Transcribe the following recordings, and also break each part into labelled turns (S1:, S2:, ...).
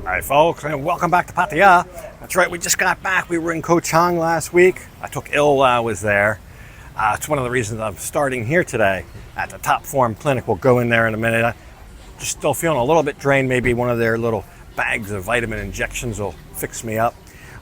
S1: Alright folks, and welcome back to Pattaya. That's right, we just got back. We were in Koh Chang last week. I took ill while I was there. It's one of the reasons I'm starting here today at the Top Form Clinic. We'll go in there in a minute. I'm just still feeling a little bit drained. Maybe one of their little bags of vitamin injections will fix me up.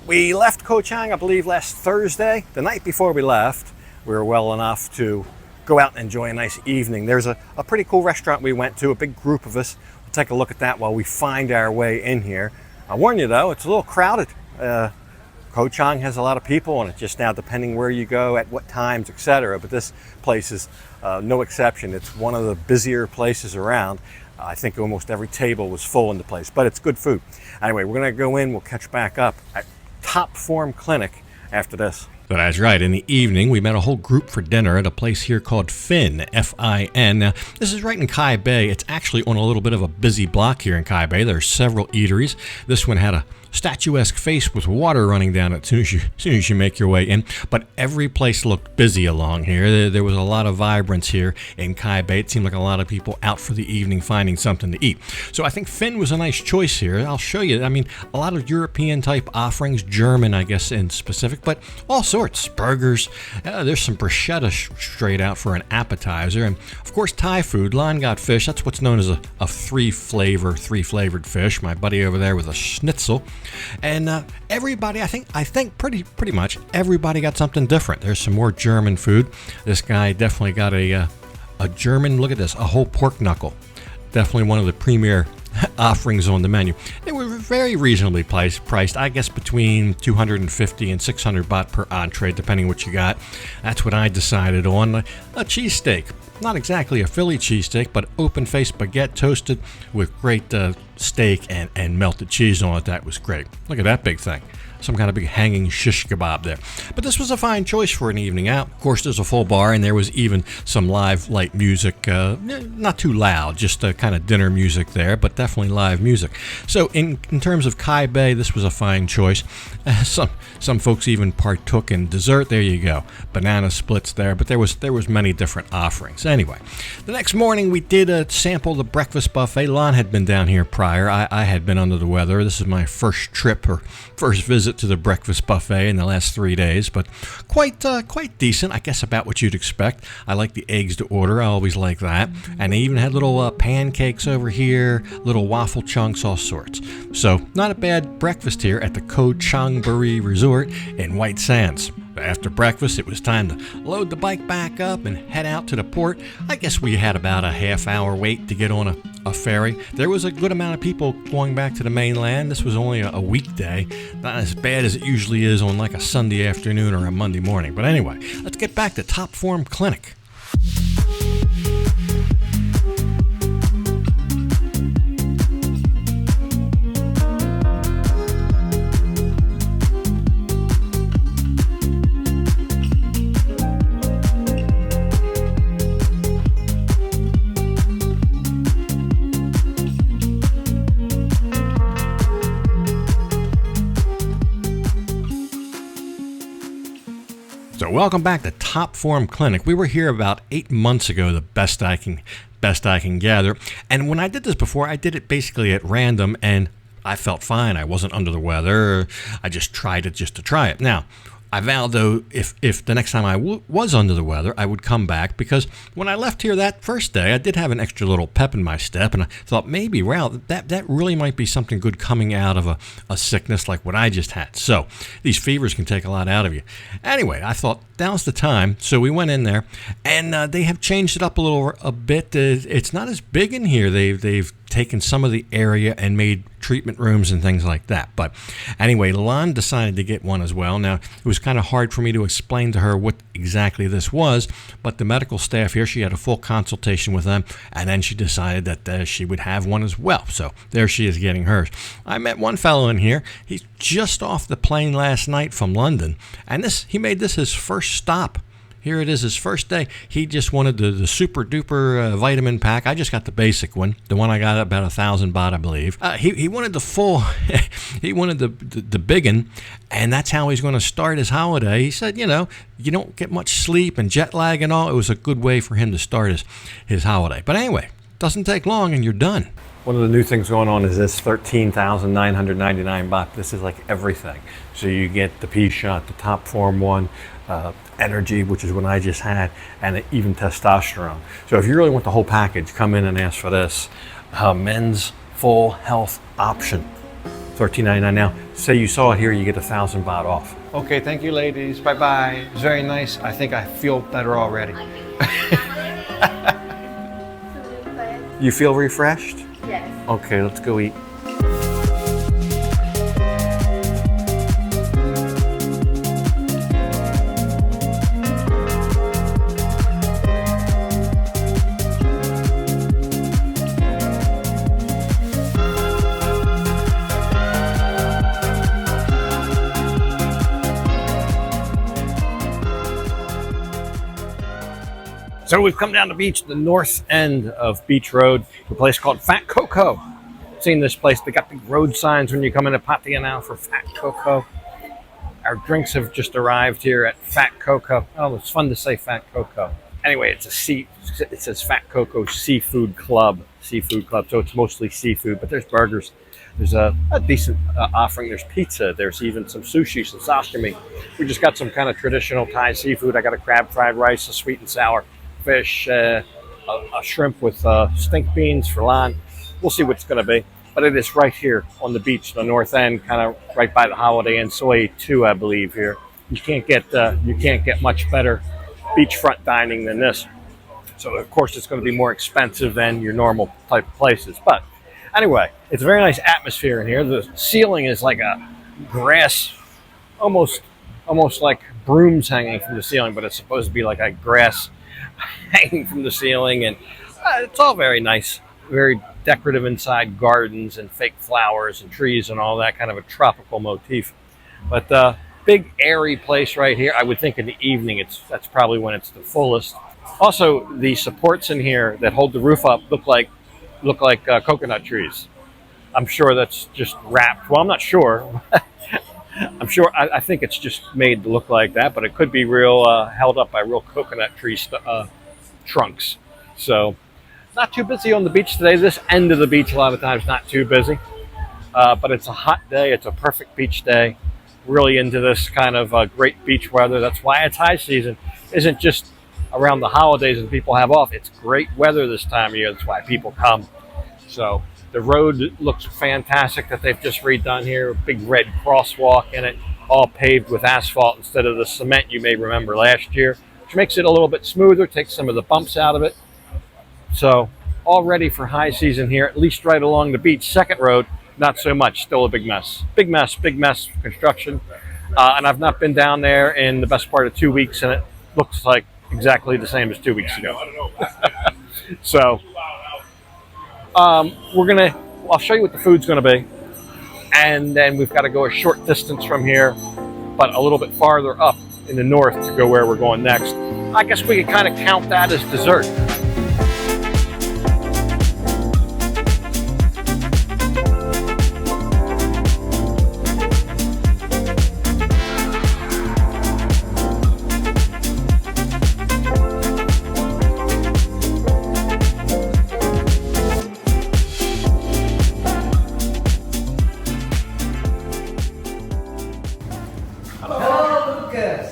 S1: We left Koh Chang, I believe, last Thursday. The night before we left, we were well enough to go out and enjoy a nice evening. There's a pretty cool restaurant we went to, a big group of us. We'll take a look at that while we find our way in here. I warn you though, it's a little crowded. Koh Chang has a lot of people, and it's just now depending where you go, at what times, etc. But this place is no exception. It's one of the busier places around. I think almost every table was full in the place, but it's good food. Anyway, we're gonna go in, we'll catch back up at Top Form Clinic after this.
S2: So that's right. In the evening, we met a whole group for dinner at a place here called Fin, F-I-N. Now, this is right in Kai Bay. It's actually on a little bit of a busy block here in Kai Bay. There are several eateries. This one had a statuesque face with water running down it as soon as you make your way in. But every place looked busy along here. There was a lot of vibrance here in Kai Bay. It seemed like a lot of people out for the evening finding something to eat. So I think Fin was a nice choice here. I'll show you. I mean, a lot of European type offerings, German, I guess, in specific, but all sorts. Burgers. There's some bruschetta straight out for an appetizer. And of course, Thai food. Lon got fish. That's what's known as a three-flavored fish. My buddy over there with a schnitzel. And everybody, I think pretty much everybody got something different. There's some more German food. This guy definitely got a German, look at this, a whole pork knuckle. Definitely one of the premier offerings on the menu. They were very reasonably priced, I guess between 250 and 600 baht per entree, depending what you got. That's what I decided on. A cheesesteak. Not exactly a Philly cheesesteak, but open-faced baguette toasted with great steak and melted cheese on it. That was great. Look at that big thing. Some kind of big hanging shish kebab there. But this was a fine choice for an evening out. Of course, there's a full bar, and there was even some live light music. Not too loud, just kind of dinner music there, but definitely live music. So in terms of Kai Bay, this was a fine choice. Some folks even partook in dessert. There you go. Banana splits there, but there was many different offerings. Anyway, the next morning we did sample the breakfast buffet. Lon had been down here prior. I had been under the weather. This is my first trip or first visit to the breakfast buffet in the last 3 days, but quite decent. I guess about what you'd expect. I like the eggs to order. I always like that. And they even had little pancakes over here, little waffle chunks, all sorts. So not a bad breakfast here at the Koh Chang Resort in White Sands. After breakfast, it was time to load the bike back up and head out to the port. I guess we had about a half-hour wait to get on a ferry. There was a good amount of people going back to the mainland. This was only a weekday, not as bad as it usually is on like a Sunday afternoon or a Monday morning. But anyway, let's get back to Top Form Clinic. So welcome back to Top Form Clinic. We were here about 8 months ago, the best I can gather. And when I did this before, I did it basically at random, and I felt fine. I wasn't under the weather. I just tried it just to try it. Now, I vowed, though, if the next time I was under the weather, I would come back, because when I left here that first day, I did have an extra little pep in my step, and I thought maybe, wow, that really might be something good coming out of a sickness like what I just had. So these fevers can take a lot out of you. Anyway, I thought now's the time, so we went in there, and they have changed it up a bit. It's not as big in here. They've taken some of the area and made treatment rooms and things like that. But anyway, Lon decided to get one as well. Now, it was kind of hard for me to explain to her what exactly this was, but the medical staff here, she had a full consultation with them, and then she decided that she would have one as well. So there she is getting hers. I met one fellow in here. He's just off the plane last night from London, and he made this his first stop. Here it is, his first day. He just wanted the super duper vitamin pack. I just got the basic one, the one I got at about 1,000 baht, I believe. He wanted the full, he wanted the big one, and that's how he's going to start his holiday. He said, you don't get much sleep and jet lag and all. It was a good way for him to start his holiday. But anyway, Doesn't take long and you're done.
S1: One of the new things going on is this 13,999 baht. This is like everything. So you get the pea shot, the top form one, energy, which is what I just had, and even testosterone. So if you really want the whole package, come in and ask for this men's full health option. 13.99 now. Say you saw it here, you get 1,000 baht off. Okay, thank you, ladies. Bye bye. It's very nice. I think I feel better already. You feel refreshed?
S3: Yes.
S1: Okay, let's go eat. So we've come down the beach, the north end of Beach Road, a place called Fat Cocoa. Seen this place, they got big road signs when you come into Pattaya now for Fat Cocoa. Our drinks have just arrived here at Fat Cocoa. Oh, it's fun to say Fat Cocoa. Anyway, it says Fat Cocoa Seafood Club. Seafood Club, so it's mostly seafood, but there's burgers. There's a decent offering. There's pizza. There's even some sushi, some sashimi. We just got some kind of traditional Thai seafood. I got a crab fried rice, a sweet and sour fish, a shrimp with stink beans for lan. We'll see what it's going to be. But it is right here on the beach, the north end, kind of right by the Holiday Inn, Soi 2, I believe. Here, you can't get much better beachfront dining than this. So of course it's going to be more expensive than your normal type of places. But anyway, it's a very nice atmosphere in here. The ceiling is like a grass, almost like brooms hanging from the ceiling, but it's supposed to be like a grass hanging from the ceiling, and it's all very nice, very decorative inside, gardens and fake flowers and trees and all that, kind of a tropical motif. But big airy place right here. I would think in the evening that's probably when it's the fullest. Also, the supports in here that hold the roof up look like coconut trees. I'm sure that's just wrapped. Well, I'm not sure. I think it's just made to look like that, but it could be real held up by real coconut tree trunks. So not too busy on the beach today. This end of the beach a lot of times not too busy, but it's a hot day. It's a perfect beach day. Really into this kind of great beach weather. That's why it's high season. Isn't just around the holidays and people have off. It's great weather this time of year. That's why people come. So the road looks fantastic that they've just redone here. Big red crosswalk in it, all paved with asphalt instead of the cement you may remember last year, which makes it a little bit smoother, takes some of the bumps out of it. So all ready for high season here, at least right along the beach. Second road, not so much, still a big mess. Big mess construction. And I've not been down there in the best part of 2 weeks, and it looks like exactly the same as 2 weeks ago. So I'll show you what the food's gonna be. And then we've got to go a short distance from here, but a little bit farther up in the north to go where we're going next. I guess we could kind of count that as dessert.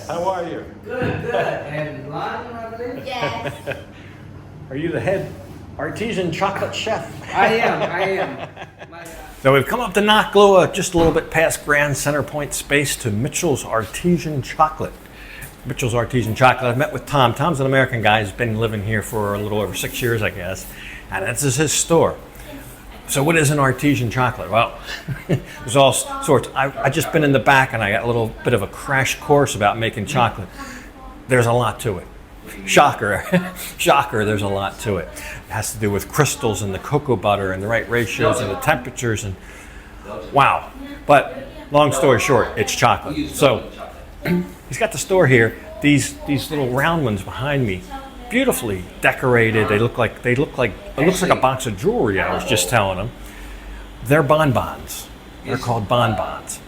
S1: How are you?
S4: Good. And lunch, I believe?
S3: Yes.
S1: Are you the head artisan chocolate chef?
S4: I am.
S1: So we've come up to Naklua, just a little bit past Grand Center Point Space, to Mitchell's Artisan Chocolate. Mitchell's Artisan Chocolate. I've met with Tom. Tom's an American guy. He's been living here for a little over 6 years, I guess. And this is his store. So what is an artisan chocolate? Well, there's all sorts. I just been in the back and I got a little bit of a crash course about making chocolate. There's a lot to it. Shocker, there's a lot to it. It has to do with crystals and the cocoa butter and the right ratios and the temperatures and wow. But long story short, it's chocolate. So he's got the store here. These little round ones behind me, beautifully decorated. It looks like a box of jewelry. I was just telling him. They're bonbons. They're called bonbons.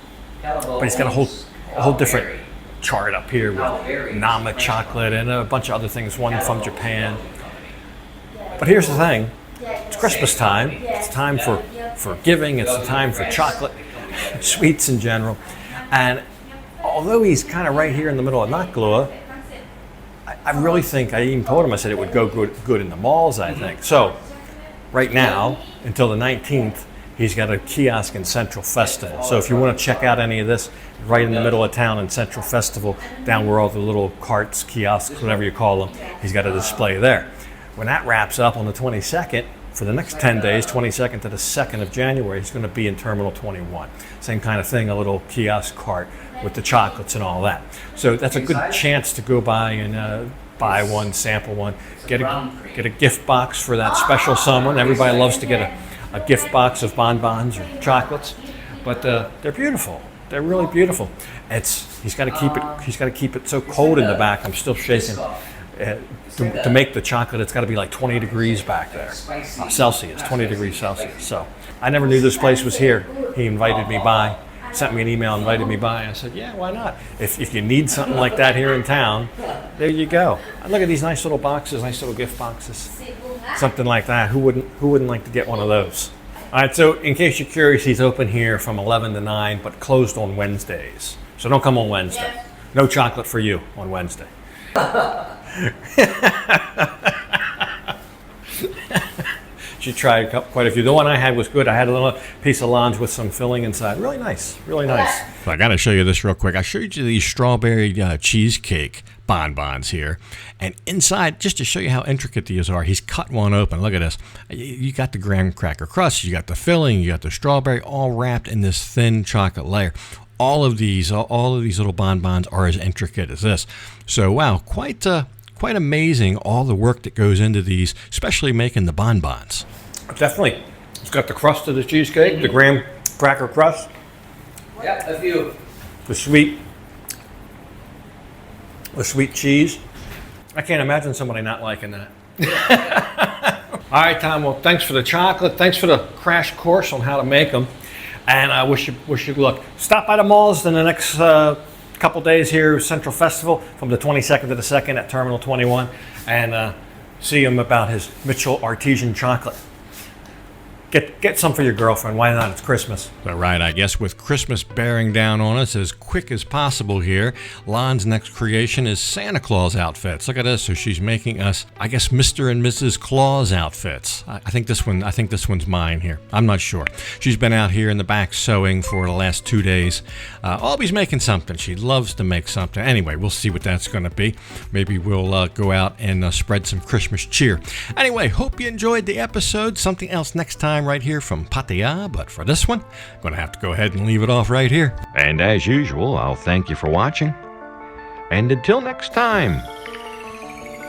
S1: But he's got a whole different chart up here with Nama chocolate and a bunch of other things, one from Japan. But here's the thing, Christmas time. It's time for giving. It's the time for chocolate, sweets in general. And although he's kind of right here in the middle of Naklua, I really think, I even told him, I said it would go good in the malls, I think. So right now, until the 19th, he's got a kiosk in Central Festival. So if you want to check out any of this, right in the middle of town in Central Festival, down where all the little carts, kiosks, whatever you call them, he's got a display there. When that wraps up on the 22nd, for the next 10 days, 22nd to the 2nd of January, he's going to be in Terminal 21. Same kind of thing, a little kiosk cart with the chocolates and all that. So that's a good chance to go by and buy one, sample one, get a gift box for that special someone. Everybody loves to get a gift box of bonbons or chocolates, but they're beautiful. They're really beautiful. He's got to keep it so cold in the back. I'm still shaking. To make the chocolate, it's got to be like 20 degrees back there, Celsius, 20 degrees Celsius. So I never knew this place was here. He invited me by, sent me an email, invited me by. I said, yeah, why not? If you need something like that here in town, there you go. And look at these nice little boxes, nice little gift boxes, something like that. Who wouldn't like to get one of those? All right, so in case you're curious, he's open here from 11 to 9, but closed on Wednesdays. So don't come on Wednesday. No chocolate for you on Wednesday. She tried quite a few. The one I had was good. I had a little piece of lunch with some filling inside. Really nice, really nice.
S2: So I got to show you this real quick. I showed you these strawberry cheesecake bonbons here, and inside, just to show you how intricate these are, he's cut one open. Look at this. You got the graham cracker crust, you got the filling, you got the strawberry, all wrapped in this thin chocolate layer. All of these little bonbons are as intricate as this. So wow, quite amazing all the work that goes into these, especially making the bonbons.
S1: Definitely. It's got the crust of the cheesecake, the graham cracker crust.
S4: Yep, a few.
S1: The sweet cheese. I can't imagine somebody not liking that. All right, Tom. Well, thanks for the chocolate. Thanks for the crash course on how to make them. And I wish you luck. Stop by the malls in the next couple days here, Central Festival, from the 22nd to the 2nd at Terminal 21, and see him about his Mitchell Artisan chocolate. Get some for your girlfriend. Why not? It's Christmas.
S2: All right, I guess with Christmas bearing down on us as quick as possible here, Lon's next creation is Santa Claus outfits. Look at this. So she's making us, I guess, Mr. and Mrs. Claus outfits. I think this one's mine here. I'm not sure. She's been out here in the back sewing for the last 2 days. Always making something. She loves to make something. Anyway, we'll see what that's going to be. Maybe we'll go out and spread some Christmas cheer. Anyway, hope you enjoyed the episode. Something else next time right here from Pattaya, but for this one, I'm going to have to go ahead and leave it off right here. And as usual, I'll thank you for watching. And until next time,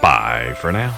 S2: bye for now.